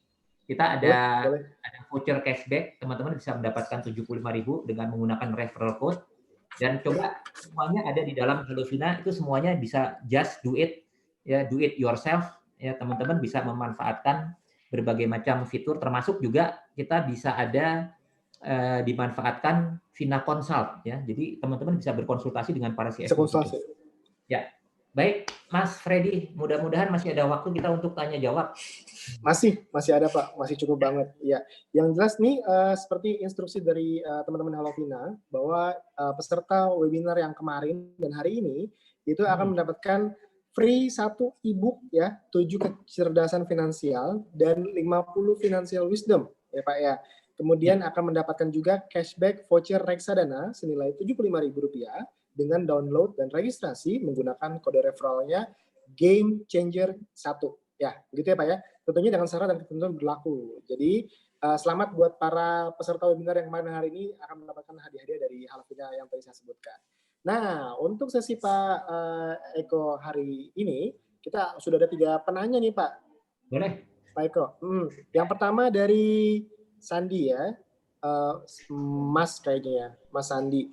Kita ada Boleh, boleh. voucher cashback, teman-teman bisa mendapatkan 75.000 dengan menggunakan referral code. Dan coba semuanya ada di dalam Halovina, itu semuanya bisa just do it, ya, do it yourself. Ya, teman-teman bisa memanfaatkan berbagai macam fitur, termasuk juga kita bisa ada dimanfaatkan Vina Consult ya. Jadi teman-teman bisa berkonsultasi dengan para Bisa CFO gitu. konsultasi. Ya. Baik, Mas Freddy, mudah-mudahan masih ada waktu kita untuk tanya jawab. Masih ada Pak, masih cukup banget. Ya, yang jelas nih seperti instruksi dari teman-teman Halovina bahwa peserta webinar yang kemarin dan hari ini itu akan mendapatkan free 1 ebook ya, 7 kecerdasan finansial dan 50 financial wisdom ya Pak ya. Kemudian akan mendapatkan juga cashback voucher reksadana senilai Rp75.000 dengan download dan registrasi menggunakan kode referralnya Game Changer 1. Ya, begitu ya Pak ya. Tentunya dengan syarat dan ketentuan berlaku. Jadi selamat buat para peserta webinar yang kemarin hari ini akan mendapatkan hadiah-hadiah dari Halovina yang tadi saya sebutkan. Nah, untuk sesi Pak Eko hari ini, kita sudah ada 3 penanya nih Pak. Boleh. Pak Eko. Yang pertama dari Sandi ya, Mas kayaknya ya, Mas Sandi.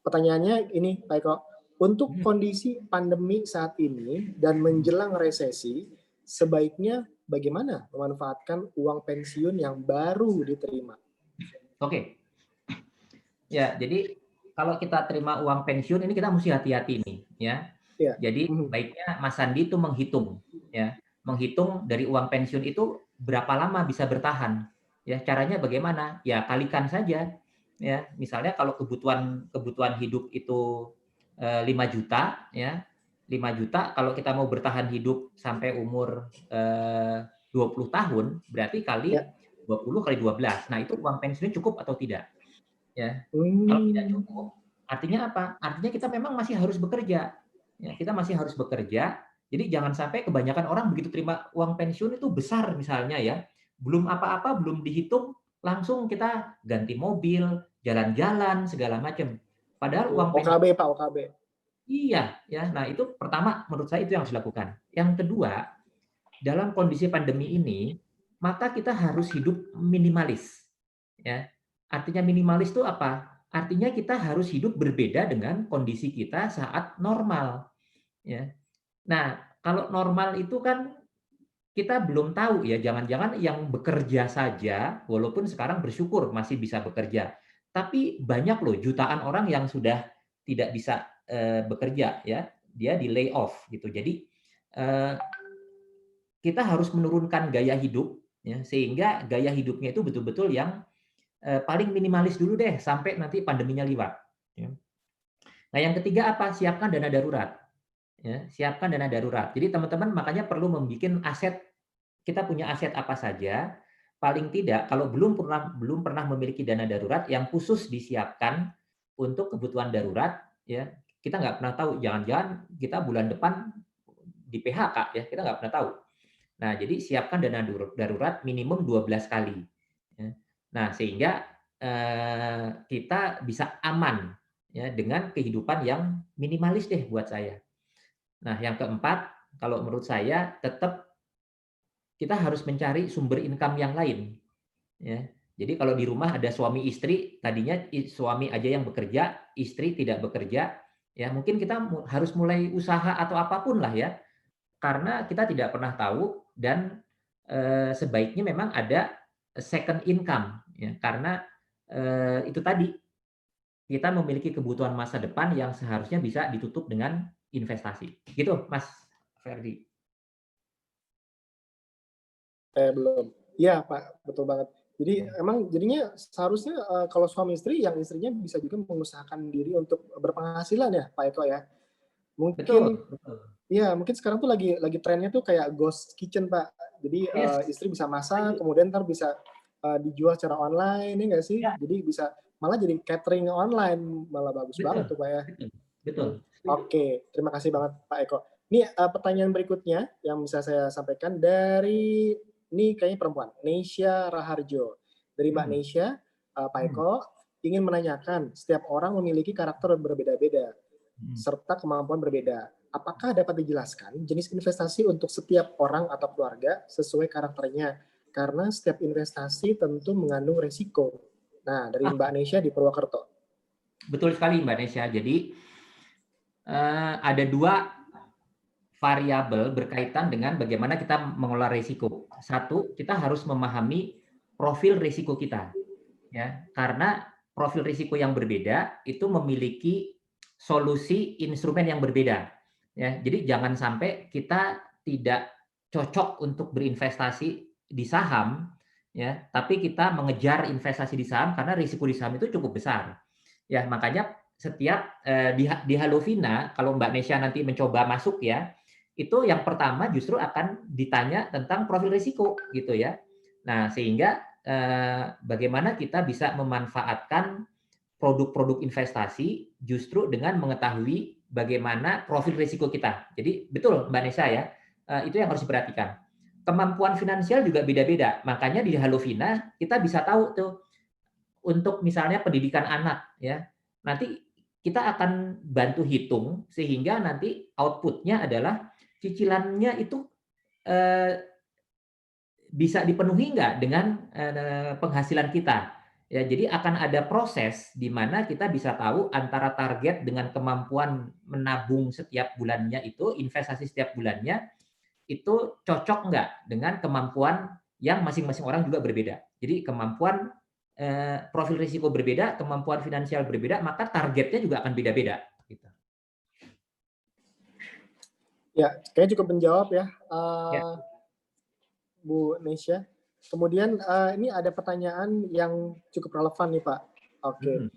Pertanyaannya ini Pak Eko, Untuk kondisi pandemi saat ini dan menjelang resesi, sebaiknya bagaimana memanfaatkan uang pensiun yang baru diterima? Oke. Ya, jadi kalau kita terima uang pensiun ini kita mesti hati-hati nih, ya. Ya. Jadi baiknya Mas Sandi itu menghitung, ya, menghitung dari uang pensiun itu berapa lama bisa bertahan. Ya, caranya bagaimana? Ya kalikan saja. Ya, misalnya kalau kebutuhan hidup itu 5 juta, ya, 5 juta kalau kita mau bertahan hidup sampai umur 20 tahun, berarti kali Ya. 20 kali 12. Nah, itu uang pensiun cukup atau tidak? Ya, kalau tidak Hmm. cukup, artinya apa? Artinya kita memang masih harus bekerja. Ya, kita masih harus bekerja. Jadi jangan sampai kebanyakan orang begitu terima uang pensiun itu besar misalnya ya, belum apa-apa, belum dihitung, langsung kita ganti mobil, jalan-jalan segala macam. Padahal uang OKB pensiun Pak, OKB. iya, ya. Nah, itu pertama menurut saya itu yang harus dilakukan. Yang kedua, dalam kondisi pandemi ini, maka kita harus hidup minimalis. Ya. Artinya minimalis itu apa? Artinya kita harus hidup berbeda dengan kondisi kita saat normal. Ya. Nah, kalau normal itu kan kita belum tahu ya, jangan-jangan yang bekerja saja, walaupun sekarang bersyukur masih bisa bekerja, tapi banyak loh jutaan orang yang sudah tidak bisa bekerja ya, dia di lay off gitu. Jadi eh, kita harus menurunkan gaya hidup ya, sehingga gaya hidupnya itu betul-betul yang paling minimalis dulu deh sampai nanti pandeminya lewat. Ya. Nah, yang ketiga apa? Siapkan dana darurat. Ya, siapkan dana darurat. Jadi teman-teman makanya perlu membuat aset. Kita punya aset apa saja. Paling tidak kalau belum pernah memiliki dana darurat yang khusus disiapkan untuk kebutuhan darurat, ya kita nggak pernah tahu. Jangan-jangan kita bulan depan di PHK ya, kita nggak pernah tahu. Nah, jadi siapkan dana darurat minimum 12 kali. Ya. Nah, sehingga kita bisa aman ya dengan kehidupan yang minimalis deh buat saya. Nah, yang keempat, kalau menurut saya tetap kita harus mencari sumber income yang lain. Ya. Jadi kalau di rumah ada suami istri, tadinya suami aja yang bekerja, istri tidak bekerja, ya mungkin kita harus mulai usaha atau apapun lah ya, karena kita tidak pernah tahu dan sebaiknya memang ada second income ya karena itu tadi kita memiliki kebutuhan masa depan yang seharusnya bisa ditutup dengan investasi. Gitu, Mas Ferdi. Belum. Iya Pak, betul banget. Jadi emang jadinya seharusnya kalau suami istri, yang istrinya bisa juga mengusahakan diri untuk berpenghasilan ya Pak Eko ya. Mungkin Betul, betul. ya mungkin sekarang tuh lagi trennya tuh kayak ghost kitchen Pak. Jadi Yes, istri bisa masak, setuju. kemudian ntar bisa dijual secara online, ini nggak sih? Ya, Jadi bisa malah jadi catering online, malah bagus betul, banget tuh Pak ya. betul, betul. Setuju. Oke, terima kasih banget Pak Eko. Ini pertanyaan berikutnya yang bisa saya sampaikan dari ini kayaknya perempuan, Neisha Raharjo. Dari Mbak Hmm, Neisha, Pak hmm, Eko ingin menanyakan, setiap orang memiliki karakter berbeda-beda hmm. serta kemampuan berbeda. Apakah dapat dijelaskan jenis investasi untuk setiap orang atau keluarga sesuai karakternya? Karena setiap investasi tentu mengandung resiko. Nah, dari Ah, Mbak Neisha di Purwokerto. betul sekali Mbak Nesya. Jadi ada dua variabel berkaitan dengan bagaimana kita mengelola risiko. Satu, kita harus memahami profil risiko kita, ya, karena profil risiko yang berbeda itu memiliki solusi instrumen yang berbeda. Ya, jadi jangan sampai kita tidak cocok untuk berinvestasi di saham, ya, tapi kita mengejar investasi di saham karena risiko di saham itu cukup besar. Ya, makanya setiap di Halovina, kalau Mbak Nesya nanti mencoba masuk ya, itu yang pertama justru akan ditanya tentang profil risiko gitu ya. Nah, sehingga bagaimana kita bisa memanfaatkan produk-produk investasi justru dengan mengetahui bagaimana profil risiko kita. Jadi betul Mbak Nesa ya, itu yang harus diperhatikan. Kemampuan finansial juga beda-beda. Makanya di Halovina kita bisa tahu tuh untuk misalnya pendidikan anak ya. Nanti kita akan bantu hitung sehingga nanti outputnya adalah cicilannya itu eh, bisa dipenuhi nggak dengan penghasilan kita. Ya, jadi akan ada proses di mana kita bisa tahu antara target dengan kemampuan menabung setiap bulannya itu, investasi setiap bulannya, itu cocok nggak dengan kemampuan yang masing-masing orang juga berbeda. Jadi kemampuan, profil risiko berbeda, kemampuan finansial berbeda, maka targetnya juga akan beda-beda, gitu. Ya, kayaknya cukup menjawab ya, Ya. Bu Nesya. Kemudian ini ada pertanyaan yang cukup relevan nih Pak. Oke, Mhm.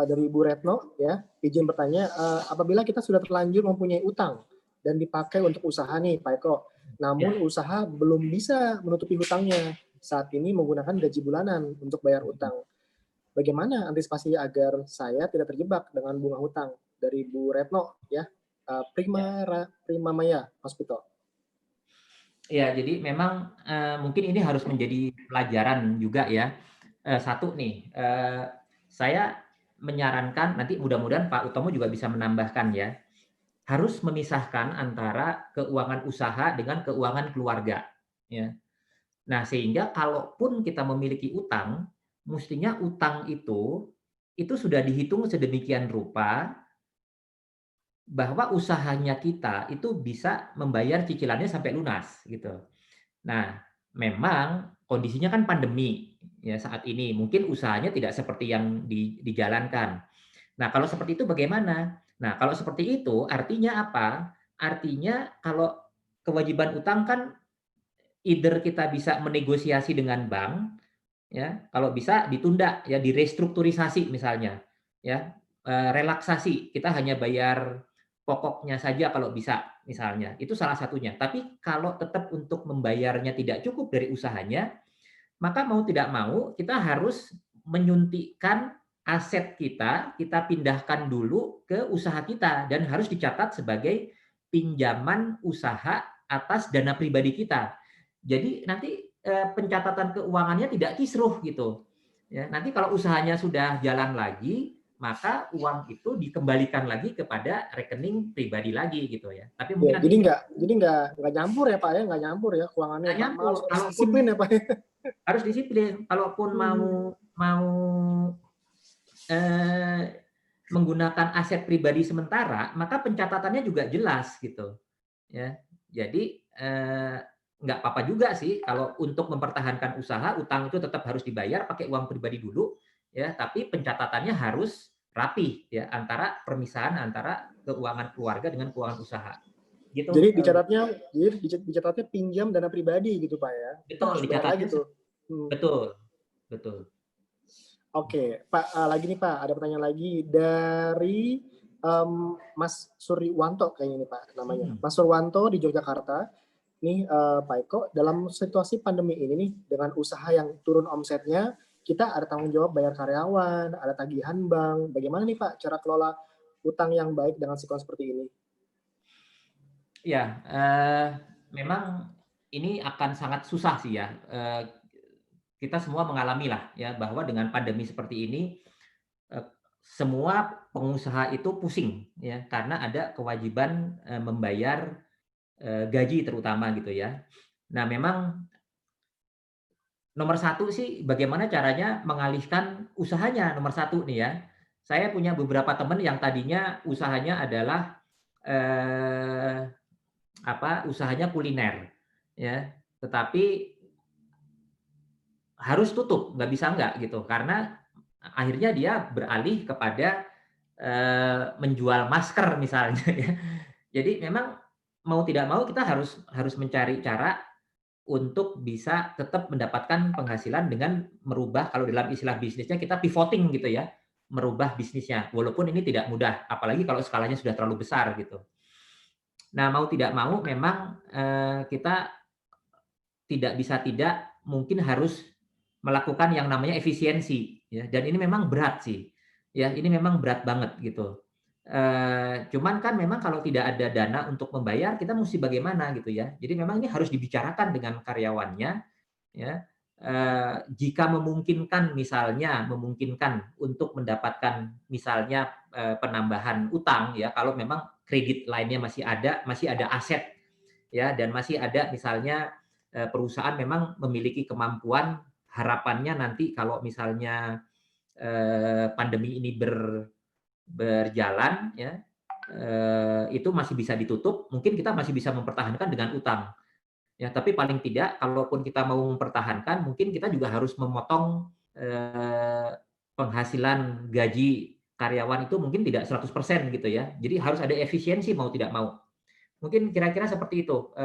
dari Bu Retno ya, izin bertanya, apabila kita sudah terlanjur mempunyai utang dan dipakai untuk usaha nih Pak Eko, Ya. namun usaha belum bisa menutupi hutangnya, saat ini menggunakan gaji bulanan untuk bayar Mhm. utang. Bagaimana antisipasi agar saya tidak terjebak dengan bunga hutang? Dari Bu Retno ya, Ya. Prima Maya Hospital. Ya, jadi memang, mungkin ini harus menjadi pelajaran juga ya. Satu nih, saya menyarankan nanti mudah-mudahan Pak Utomo juga bisa menambahkan ya, harus memisahkan antara keuangan usaha dengan keuangan keluarga, ya. Nah, sehingga kalaupun kita memiliki utang, mestinya utang itu sudah dihitung sedemikian rupa bahwa usahanya kita itu bisa membayar cicilannya sampai lunas, gitu. Nah, memang kondisinya kan pandemi ya saat ini, mungkin usahanya tidak seperti yang dijalankan. Nah, kalau seperti itu bagaimana? Nah, kalau seperti itu artinya apa? Artinya kalau kewajiban utang kan either kita bisa menegosiasi dengan bank ya, kalau bisa ditunda ya, direstrukturisasi misalnya ya, relaksasi, kita hanya bayar pokoknya saja kalau bisa misalnya, itu salah satunya. Tapi kalau tetap untuk membayarnya tidak cukup dari usahanya, maka mau tidak mau kita harus menyuntikkan aset kita, kita pindahkan dulu ke usaha kita dan harus dicatat sebagai pinjaman usaha atas dana pribadi kita. Jadi nanti, pencatatan keuangannya tidak kisruh gitu, ya. Nanti kalau usahanya sudah jalan lagi, maka uang itu dikembalikan lagi kepada rekening pribadi lagi gitu ya. Tapi Ya, mungkin nanti ini jadi nggak nyampur ya Pak ya, nggak nyampur ya keuangannya nggak Pak. nyampur, Harus disiplin ya Pak ya. harus disiplin. Kalaupun mau mau, eee, menggunakan aset pribadi sementara, maka pencatatannya juga jelas gitu, ya. Jadi, nggak apa-apa juga sih kalau untuk mempertahankan usaha, utang itu tetap harus dibayar pakai uang pribadi dulu, ya, tapi pencatatannya harus rapih ya, antara permisahan antara keuangan keluarga dengan keuangan usaha, Jadi gitu, dicatatnya pinjam dana pribadi gitu Pak ya. Kita betul harus bayar dicatatnya lagi tuh. Hmm. betul, betul. Oke, Pak, lagi nih Pak, ada pertanyaan lagi dari Mas Surwanto kayaknya nih Pak namanya. Mhm. Mas Surwanto di Yogyakarta. Nih Pak Eko, dalam situasi pandemi ini nih, dengan usaha yang turun omsetnya, kita ada tanggung jawab bayar karyawan, ada tagihan bank. Bagaimana nih Pak cara kelola utang yang baik dengan situasi seperti ini? Ya, memang ini akan sangat susah sih ya, kita semua mengalami lah ya, bahwa dengan pandemi seperti ini, eee, semua pengusaha itu pusing ya, karena ada kewajiban, membayar, gaji terutama gitu ya. Nah memang nomor satu sih bagaimana caranya mengalihkan usahanya, nomor satu nih ya. Saya punya beberapa teman yang tadinya usahanya adalah, usahanya kuliner ya, tetapi harus tutup, nggak bisa nggak gitu. Karena akhirnya dia beralih kepada, menjual masker misalnya ya. Jadi memang mau tidak mau kita harus harus mencari cara untuk bisa tetap mendapatkan penghasilan dengan merubah kalau dalam istilah bisnisnya kita pivoting gitu ya, merubah bisnisnya. Walaupun ini tidak mudah, apalagi kalau skalanya sudah terlalu besar gitu. Nah, mau tidak mau memang, kita tidak bisa tidak, mungkin harus melakukan yang namanya efisiensi, ya, dan ini memang berat sih, ya, ini memang berat banget gitu. Cuman kan memang kalau tidak ada dana untuk membayar, kita musti bagaimana gitu ya. Jadi memang ini harus dibicarakan dengan karyawannya, ya, jika memungkinkan misalnya, memungkinkan untuk mendapatkan misalnya, penambahan utang ya, kalau memang kredit lainnya masih ada aset ya, dan masih ada misalnya, perusahaan memang memiliki kemampuan harapannya nanti kalau misalnya pandemi ini berjalan ya, itu masih bisa ditutup, mungkin kita masih bisa mempertahankan dengan utang. Ya, tapi paling tidak kalaupun kita mau mempertahankan, mungkin kita juga harus memotong penghasilan gaji karyawan itu mungkin tidak 100% gitu ya. Jadi harus ada efisiensi mau tidak mau. Mungkin kira-kira seperti itu,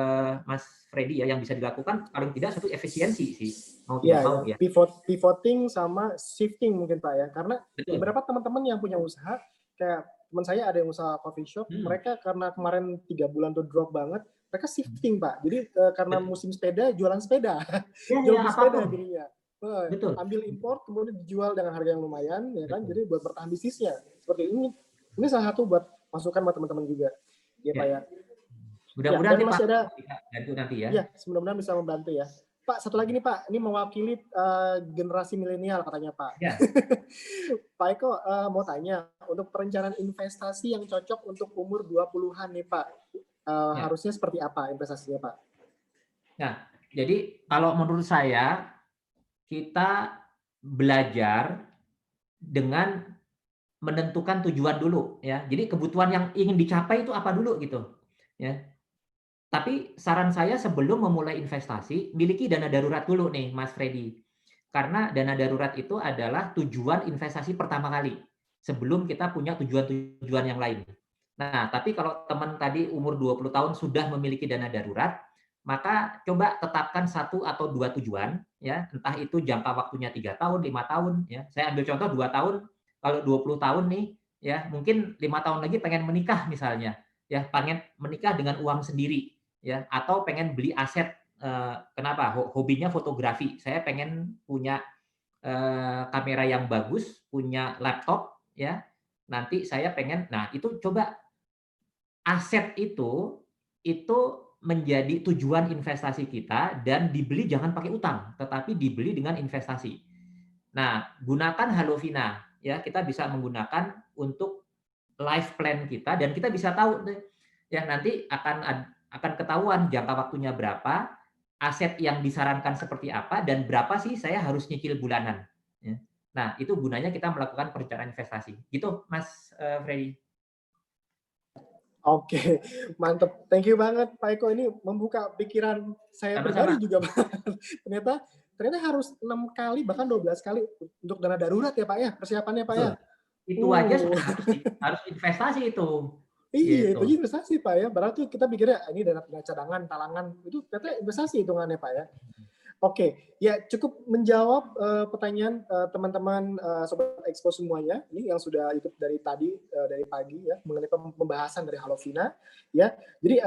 Mas Freddy ya, yang bisa dilakukan paling tidak satu efisiensi sih, mau tidak Ya, mau ya. ya. Pivoting sama shifting mungkin Pak ya. Karena Betul. beberapa teman-teman yang punya usaha, kayak teman saya ada yang usaha coffee shop, mereka karena kemarin 3 bulan tuh drop banget, mereka shifting Pak. Jadi karena musim sepeda, jualan sepeda. Ya, Jual ya sepeda apapun. jadinya. Betul. Ambil impor, kemudian dijual dengan harga yang lumayan, ya kan? Betul. Jadi buat bertahan bisnisnya. Seperti ini. Ini salah satu buat masukan buat teman-teman juga. Ya Pak ya. Ya, Mudah-mudahan dan nih Pak masih ada, bisa bantu nanti ya. ya, mudah-mudahan bisa membantu ya. Pak, satu lagi nih Pak, ini mewakili generasi milenial katanya Pak. Ya. Pak Eko mau tanya, untuk perencanaan investasi yang cocok untuk umur 20-an nih Pak, Ya. harusnya seperti apa investasinya Pak? Nah, jadi kalau menurut saya, kita belajar dengan menentukan tujuan dulu ya. Jadi kebutuhan yang ingin dicapai itu apa dulu gitu ya. Tapi saran saya sebelum memulai investasi, miliki dana darurat dulu nih Mas Freddy. Karena dana darurat itu adalah tujuan investasi pertama kali sebelum kita punya tujuan-tujuan yang lain. Nah, tapi kalau teman tadi umur 20 tahun sudah memiliki dana darurat, maka coba tetapkan satu atau dua tujuan ya, entah itu jangka waktunya 3 tahun, 5 tahun ya. Saya ambil contoh 2 tahun, kalau 20 tahun nih ya, mungkin 5 tahun lagi pengen menikah misalnya. Ya, pengen menikah dengan uang sendiri ya, atau pengen beli aset. Kenapa? Hobinya fotografi. Saya pengen punya kamera yang bagus, punya laptop ya. Nanti saya pengen, nah itu coba aset itu menjadi tujuan investasi kita dan dibeli jangan pakai utang, tetapi dibeli dengan investasi. Nah, gunakan Halovina ya, kita bisa menggunakan untuk life plan kita dan kita bisa tahu ya nanti akan ketahuan jangka waktunya berapa, aset yang disarankan seperti apa dan berapa sih saya harus nyicil bulanan. Ya. Nah, itu gunanya kita melakukan perencanaan investasi. Gitu, Mas Freddy. Oke, mantep. Thank you banget Pak Eko, ini membuka pikiran saya Sama-sama. pribadi juga Pak. ternyata harus 6 kali bahkan 12 kali untuk dana darurat ya Pak ya, persiapannya Pak Betul. ya. Itu aja sudah harus investasi itu. Iya, Gitu. itu investasi Pak ya. Berarti kita pikirnya ini dana cadangan, talangan, itu ternyata investasi hitungannya Pak ya. Oke, ya cukup menjawab pertanyaan teman-teman Sobat Expo semuanya, ini yang sudah ikut dari tadi, dari pagi ya, mengenai pembahasan dari Halovina. Ya, jadi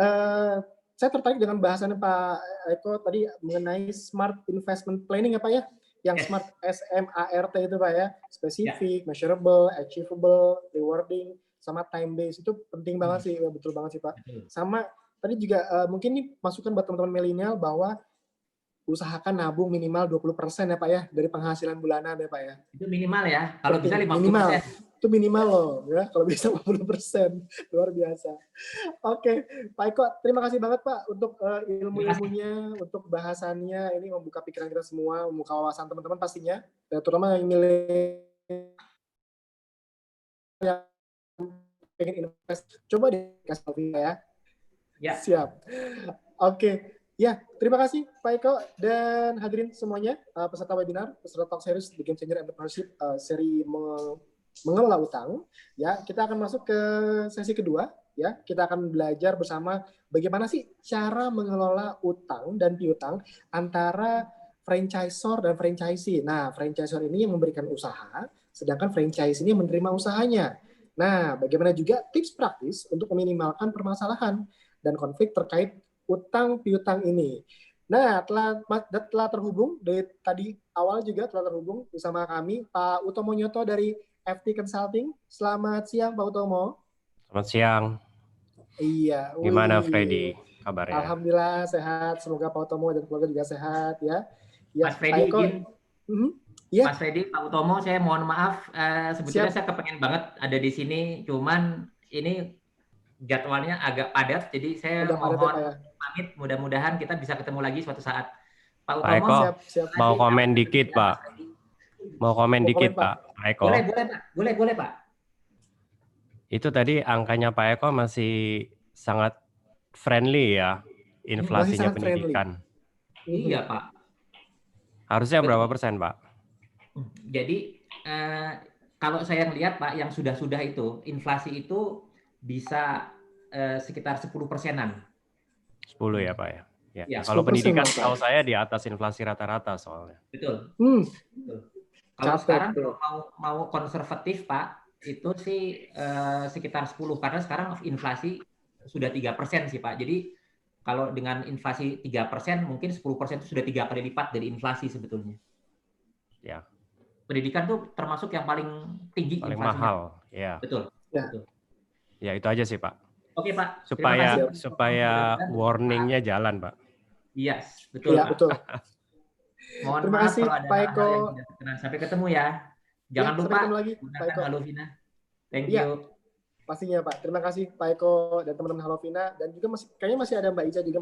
saya tertarik dengan bahasannya Pak Eko tadi mengenai smart investment planning ya Pak ya, yang smart SMART itu Pak ya, spesifik, measurable, achievable, rewarding, sama time based, itu penting banget sih, betul banget sih Pak. Sama tadi juga mungkin nih masukan buat teman-teman milenial bahwa usahakan nabung minimal 20% ya Pak ya, dari penghasilan bulanan ya Pak ya. Itu minimal ya, kalau bisa 50%. Minimal, itu minimal loh ya, kalau bisa 50%, luar biasa. Oke, Pak Eko, terima kasih banget Pak untuk ilmu-ilmunya, untuk bahasannya, ini membuka pikiran kita semua, membuka wawasan teman-teman pastinya, ya, terutama yang milenial yang pengen invest, coba dikasih tahu ya. Siap. Oke. Ya, terima kasih Pak Eko dan hadirin semuanya, peserta webinar, peserta Talk Series The Game Changer Entrepreneurship seri mengelola utang. Ya, kita akan masuk ke sesi kedua. Ya, kita akan belajar bersama bagaimana sih cara mengelola utang dan piutang antara franchisor dan franchisee. Nah, franchisor ini yang memberikan usaha, sedangkan franchise ini menerima usahanya. Nah, bagaimana juga tips praktis untuk meminimalkan permasalahan dan konflik terkait utang piutang ini. Nah, telah terhubung dari tadi awal juga telah terhubung bersama kami Pak Utomo Nyoto dari FT Consulting. Selamat siang Pak Utomo. Selamat siang. Iya. Gimana Freddy kabarnya? Alhamdulillah sehat. Semoga Pak Utomo dan keluarga juga sehat ya. Mas Freddy, ya. Mas Freddy, Pak Utomo, saya mohon maaf. Sebetulnya saya kepengen banget ada di sini, cuman ini jadwalnya agak padat, jadi saya mohon pamit. Mudah-mudahan kita bisa ketemu lagi suatu saat. Pak Pak Utomo. Eko, siap. mau komen dikit, Pak. Mau komen Mau dikit, komen, Pak. Pak Eko. Boleh, Pak. Boleh, Pak. Itu tadi angkanya Pak Eko masih sangat friendly ya, inflasinya sangat friendly. pendidikan. Iya, Pak. Harusnya Betul. berapa persen, Pak? Jadi kalau saya lihat, Pak, yang sudah itu, inflasi itu bisa sekitar 10%-an. 10 ya, Pak ya. Ya, Kalau 10%, pendidikan Pak. setahu saya di atas inflasi rata-rata soalnya. Betul. Hmm. Kalau Capek sekarang tuh. mau konservatif, Pak, itu sih sekitar 10 karena sekarang inflasi sudah 3% sih, Pak. Jadi kalau dengan inflasi 3%, mungkin 10% itu sudah 3 kali lipat dari inflasi sebetulnya. Ya. Pendidikan tuh termasuk yang paling tinggi Paling inflasinya. mahal, ya. Betul. Ya. Betul. Ya itu aja sih, Pak. Oke, Pak. Supaya warningnya jalan, Pak. Yes, betul, Iya, Pak. betul. Mohon Terima maaf kasih, kalau ada Pak hal-hal Eko. yang tidak berkenan. Sampai ketemu ya. Jangan sampai lupa ketemu lagi, Pak gunakan Eko. Halovina. Thank Iya. you. Pastinya, Pak. Terima kasih, Pak Eko dan teman-teman Halovina. Dan juga kayaknya masih ada Mbak Ica juga.